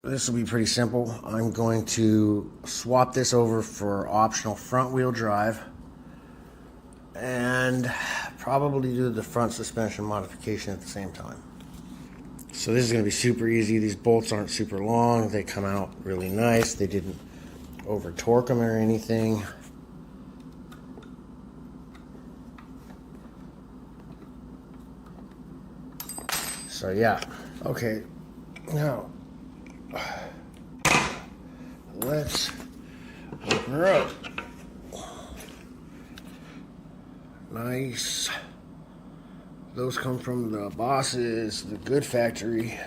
this will be pretty simple. I'm going to swap this over for optional front wheel drive and probably do the front suspension modification at the same time. So this is going to be super easy. These bolts aren't super long. They come out really nice. They didn't over torque them or anything. So yeah, okay, now let's open her up. Nice. Those come from the Boss's, the Good Factory.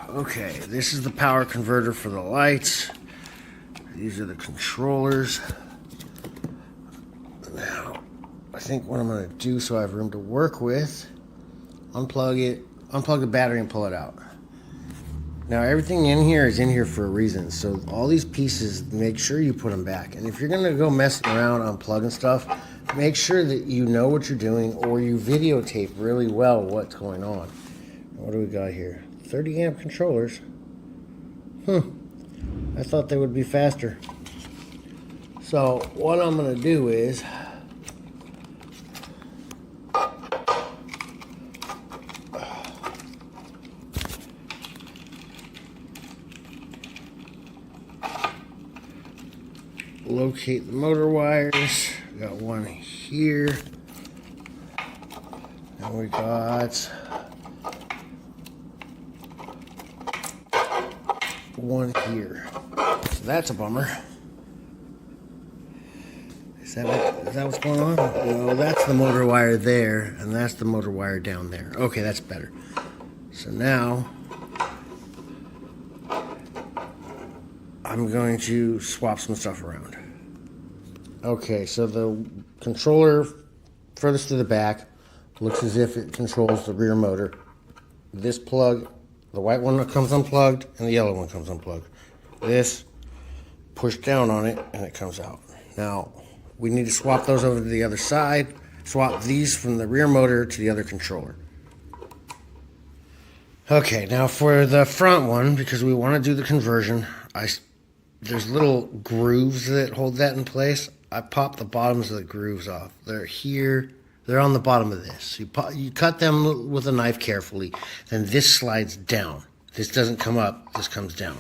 Okay, this is the power converter for the lights. These are the controllers. Now, I think what I'm going to do so I have room to work with, unplug the battery and pull it out. Now, everything in here is in here for a reason. So all these pieces, make sure you put them back. And if you're going to go messing around unplugging stuff, make sure that you know what you're doing or you videotape really well what's going on. What do we got here? 30 amp controllers. I thought they would be faster. So what I'm going to do is locate the motor wires. We got one here. And we got one here. So that's a bummer. Is that what's going on? No, that's the motor wire there, and that's the motor wire down there. Okay, that's better. So now I'm going to swap some stuff around. Okay, so the controller furthest to the back looks as if it controls the rear motor. This plug, the white one comes unplugged and the yellow one comes unplugged. This, push down on it and it comes out. Now, we need to swap those over to the other side. Swap these from the rear motor to the other controller. Okay, now for the front one, because we want to do the conversion, there's little grooves that hold that in place. I popped the bottoms of the grooves off. They're here. They're on the bottom of this. You cut them with a knife carefully. Then this slides down. This doesn't come up. This comes down.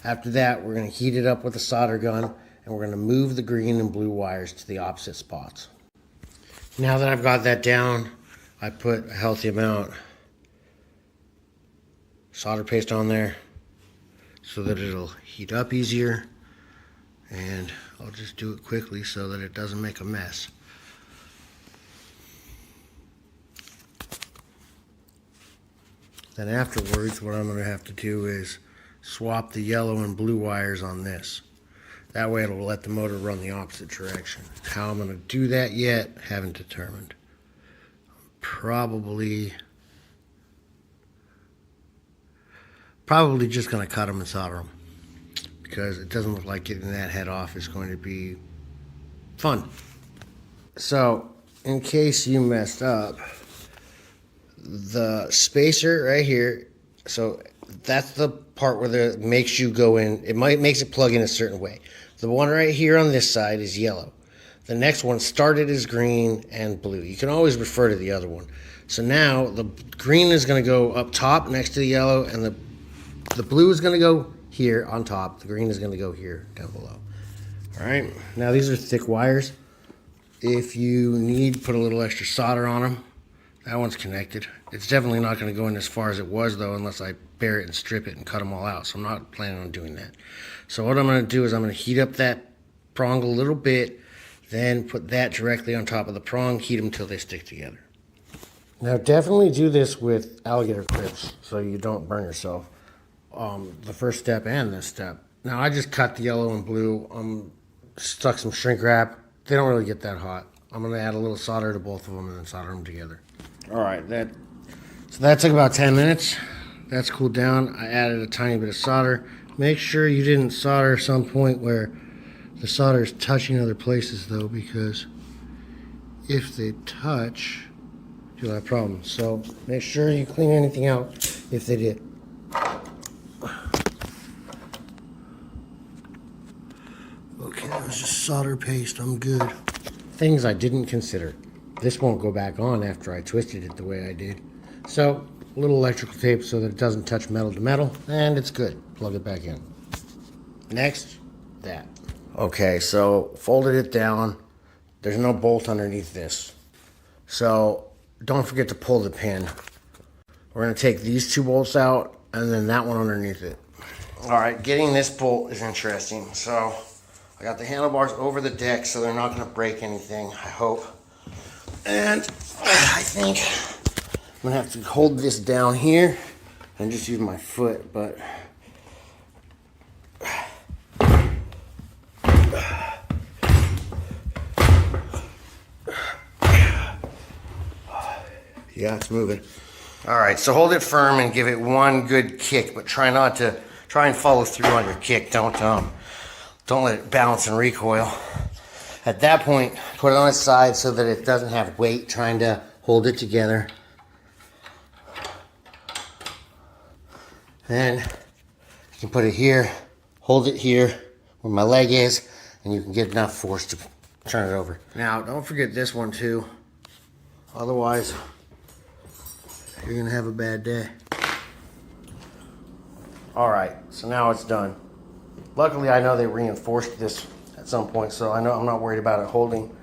After that, we're going to heat it up with a solder gun, and we're going to move the green and blue wires to the opposite spots. Now that I've got that down, I put a healthy amount solder paste on there so that it'll heat up easier. And I'll just do it quickly so that it doesn't make a mess. Then afterwards, what I'm going to have to do is swap the yellow and blue wires on this. That way it'll let the motor run the opposite direction. How I'm going to do that yet, haven't determined. Probably just going to cut them and solder them, because it doesn't look like getting that head off is going to be fun. So, in case you messed up, the spacer right here, so that's the part where it makes you go in, makes it plug in a certain way. The one right here on this side is yellow. The next one started as green and blue. You can always refer to the other one. So now the green is going to go up top next to the yellow, and the blue is going to go here on top. The green is going to go here down below. All right, now these are thick wires. If you need, put a little extra solder on them. That one's connected. It's definitely not going to go in as far as it was, though, unless I bare it and strip it and cut them all out. So I'm not planning on doing that. So what I'm going to do is I'm going to heat up that prong a little bit, then put that directly on top of the prong, heat them until they stick together. Now definitely do this with alligator clips so you don't burn yourself. The first step and this step. Now I just cut the yellow and blue. Stuck some shrink wrap. They don't really get that hot. I'm going to add a little solder to both of them and then solder them together. All right, so that took about 10 minutes. That's cooled down. I added a tiny bit of solder. Make sure you didn't solder some point where the solder is touching other places, though, because if they touch, you'll have problems. So make sure you clean anything out if they did. Okay, that was just solder paste. I'm good. Things I didn't consider. This won't go back on after I twisted it the way I did. So a little electrical tape so that it doesn't touch metal to metal, and it's good. Plug it back in. Next, that. Okay, so folded it down. There's no bolt underneath this. So don't forget to pull the pin. We're gonna take these two bolts out and then that one underneath it. All right, getting this bolt is interesting. So I got the handlebars over the deck so they're not gonna break anything, I hope. And I think I'm gonna have to hold this down here and just use my foot, but yeah, it's moving. All right, so hold it firm and give it one good kick, but try and follow through on your kick. Don't let it bounce and recoil. At that point, put it on its side so that it doesn't have weight trying to hold it together. Then you can put it here, hold it here where my leg is, and you can get enough force to turn it over. Now, don't forget this one too. Otherwise, you're gonna have a bad day. All right, so now it's done. Luckily, I know they reinforced this at some point, so I know I'm not worried about it holding.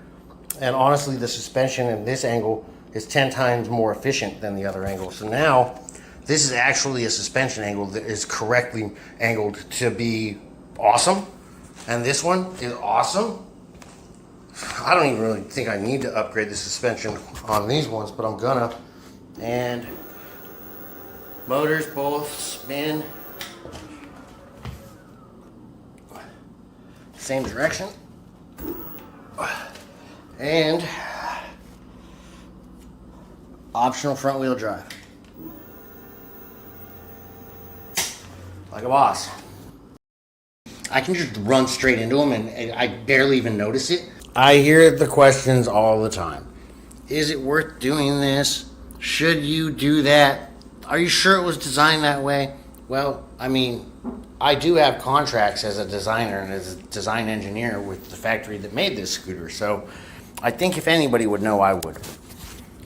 And honestly, the suspension in this angle is 10 times more efficient than the other angle. So now, this is actually a suspension angle that is correctly angled to be awesome. And this one is awesome. I don't even really think I need to upgrade the suspension on these ones, but I'm gonna. And motors both spin same direction. And optional front wheel drive. Like a boss. I can just run straight into them and I barely even notice it. I hear the questions all the time. Is it worth doing this? Should you do that? Are you sure it was designed that way? Well, I mean, I do have contracts as a designer and as a design engineer with the factory that made this scooter, so I think if anybody would know, I would.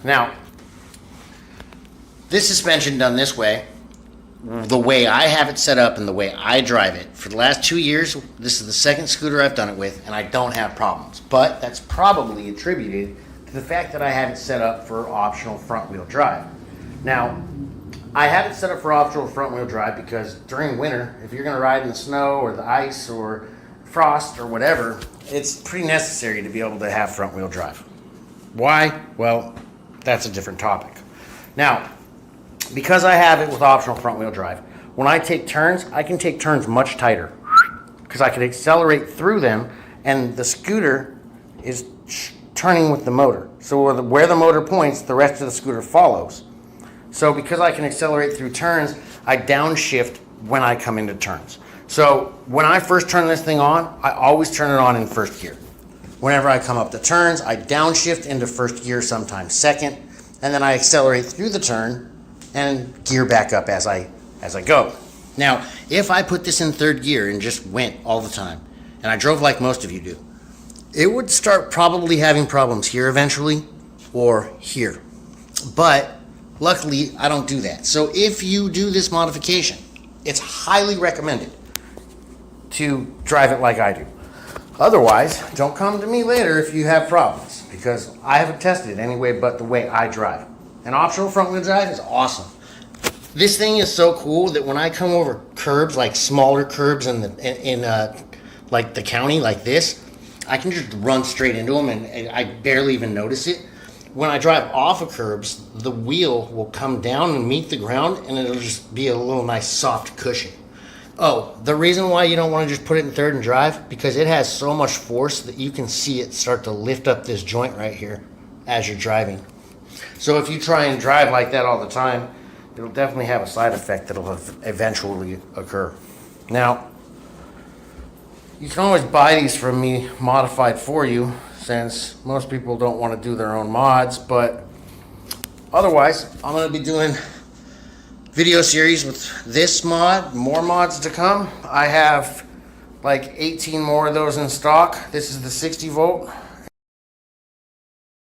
Now, this suspension done this way, the way I have it set up and the way I drive it, for the last 2 years, this is the second scooter I've done it with, and I don't have problems. But that's probably attributed to the fact that I have it set up for optional front wheel drive. Now, I have it set up for optional front wheel drive because during winter, if you're gonna ride in the snow or the ice or frost or whatever, it's pretty necessary to be able to have front wheel drive. Why? Well, that's a different topic. Now, because I have it with optional front wheel drive, when I take turns, I can take turns much tighter because I can accelerate through them and the scooter is turning with the motor. So where the motor points, the rest of the scooter follows. So because I can accelerate through turns, I downshift when I come into turns. So when I first turn this thing on, I always turn it on in first gear. Whenever I come up the turns, I downshift into first gear, sometimes second, and then I accelerate through the turn and gear back up as I go. Now, if I put this in third gear and just went all the time, and I drove like most of you do, it would start probably having problems here eventually, or here. But luckily, I don't do that. So if you do this modification, it's highly recommended to drive it like I do. Otherwise, don't come to me later if you have problems, because I haven't tested it anyway but the way I drive. An optional front wheel drive is awesome. This thing is so cool that when I come over curbs, like smaller curbs in like the county like this, I can just run straight into them and I barely even notice it. When I drive off of curbs, the wheel will come down and meet the ground and it'll just be a little nice soft cushion. Oh, the reason why you don't want to just put it in third and drive, because it has so much force that you can see it start to lift up this joint right here as you're driving. So if you try and drive like that all the time, it'll definitely have a side effect that'll eventually occur. Now, you can always buy these from me modified for you, since most people don't want to do their own mods, but otherwise, I'm going to be doing video series with this mod, more mods to come. I have like 18 more of those in stock. This is the 60 volt.